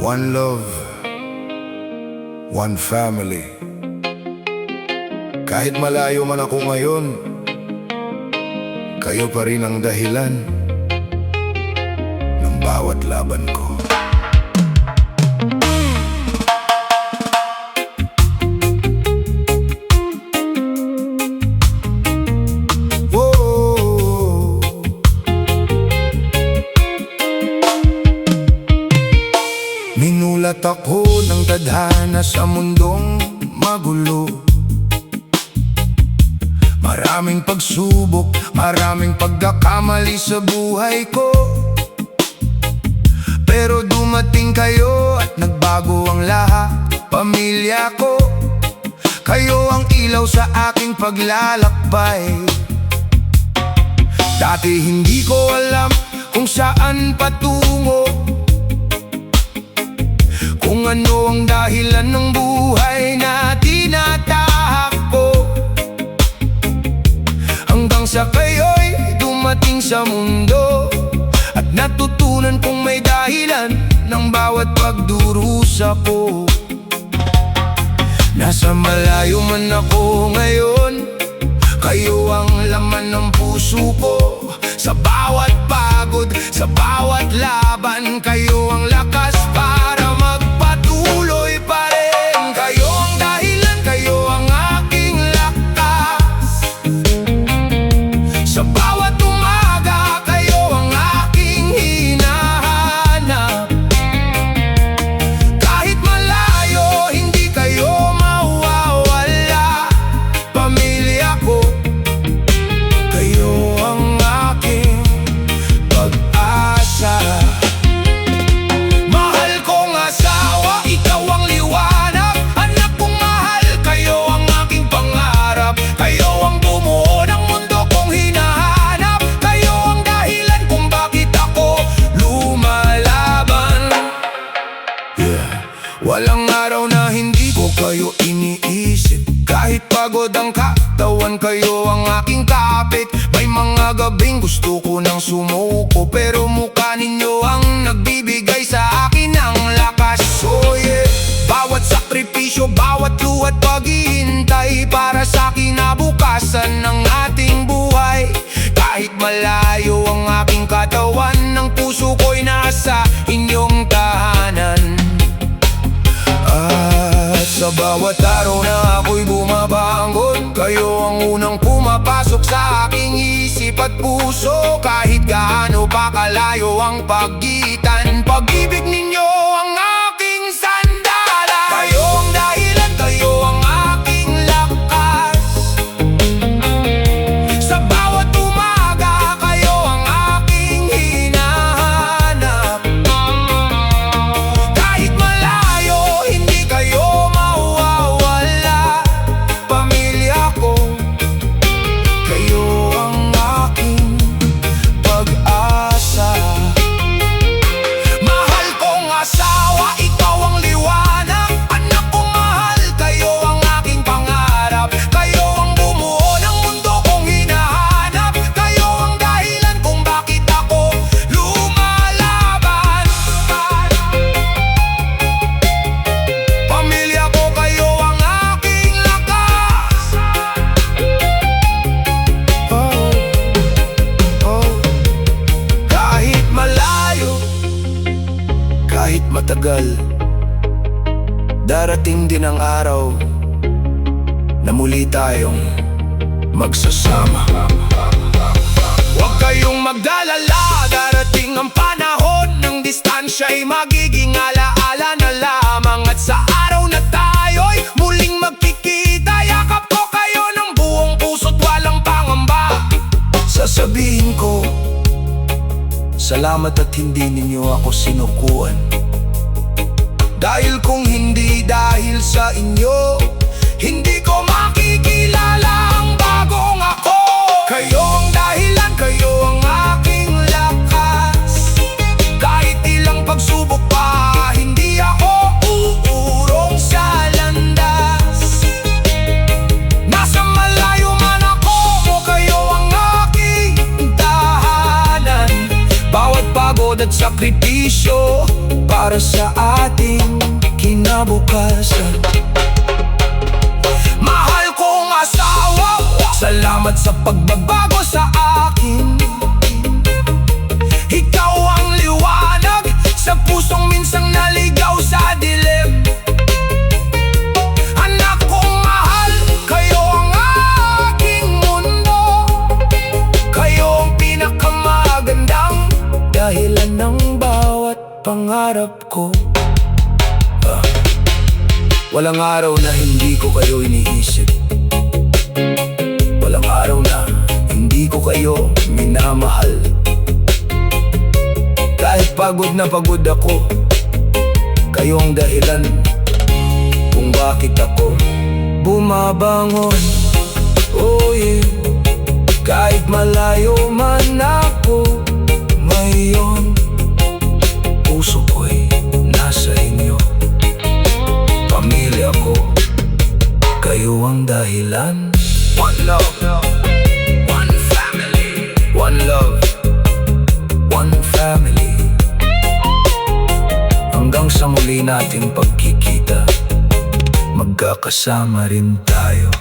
One love, one family. Kahit malayo man ako ngayon, kayo pa rin ang dahilan ng bawat laban ko. Minulat ako ng tadhana sa mundong magulo. Maraming pagsubok, maraming pagkakamali sa buhay ko. Pero dumating kayo at nagbago ang lahat. Pamilya ko, kayo ang ilaw sa aking paglalakbay. Dati hindi ko alam kung saan patungo, kung ano ang dahilan ng buhay na tinatahak ko. Hanggang sa kayo'y dumating sa mundo at natutunan kong may dahilan ng bawat pagdurusa ko. Nasa malayo man ako ngayon, kayo ang laman ng puso ko. Sa bawat pagod, sa bawat laban, kayo ang lakas para magpatuloy pa rin. Kayo ang dahilan, kayo ang aking lakas. Sa bawat umaga, kayo ang aking hinahanap. Kahit malayo, hindi kayo mawawala. Pamilya ko, kayo ang aking pag-asa. Mahal kong asawa, ikaw ang liwanag. Anak kong mahal, kayo ang aking pangarap. Kayo ang bumuo ng mundo kong hinahanap. Kayo ang dahilan kung bakit ako lumalaban. Walang araw na hindi ko kayo iniisip. Kahit pagod ang katawan, kayo ang aking kapit. May mga gabing gusto ko nang sumuko, pero mukha ninyo ang nagbibigay sa akin ng lakas. So yeah, bawat sakripisyo, bawat luha't paghihintay para sa kinabukasan ng ating buhay. Kahit malayo ang aking katawan, ng puso ko'y nasa inyong tahanan. At sa bawat araw na ako'y bumabangon, kayo ang unang pumapasok sa aking isip at puso. Kahit gaano pa kalayo ang pagitan, pag-ibig ninyo ang aking sandata. Kayo ang dahilan, kayo ang aking lakas. Sa bawat umaga, kayo ang aking hinahanap. Kahit malayo, hindi kayo mawawala. Pamilya ko, kayo ang aking pag-asa. Mahal kong asawa, ikaw ang liwanag. Anak kong mahal, kayo ang aking pangarap. Kayo ang bumuo ng mundo kong hinahanap. Kayo ang dahilan kung bakit ako lumalaban. Pamilya ko, kayo ang aking lakas. Kahit malayo, kahit matagal, darating din ang araw na muli tayong magsasama. Huwag kayong magdalala, darating ang panahon ng distansya'y magiging alaala na lamang. At sa araw na tayo'y muling magkikita, yakap ko kayo ng buong puso't walang pangamba. Sasabihin ko, salamat at hindi ninyo ako sinukuan. Dahil kung hindi dahil sa inyo, hindi ko makikilala ang bagong ako. Kayo ang dahilan, kayo ang aking lakas. Kahit ilang pagsubok pa, hindi ako uurong sa landas. Nasa malayo man ako, kayo ang aking tahanan. Bawat pagod pagod at sakripisyo para sa ating kinabukasan. Mahal kong asawa, salamat sa pagbabago sa akin. Ikaw ang liwanag sa pusong minsang naligaw sa dilim. Anak kong mahal, kayo ang aking mundo. Kayo ang pinakamagandang dahilan ng bawat pangarap ko. Walang araw na hindi ko kayo iniisip. Walang araw na hindi ko kayo minamahal. Kahit pagod na pagod ako, kayo ang dahilan kung bakit ako bumabangon. Oh yeah, kahit malayo man ako ngayon, puso ko'y nasa inyo. Pamilya ko, kayo ang dahilan. One love, one family. One love, one family. Hanggang sa muli nating pagkikita, magkakasama rin tayo.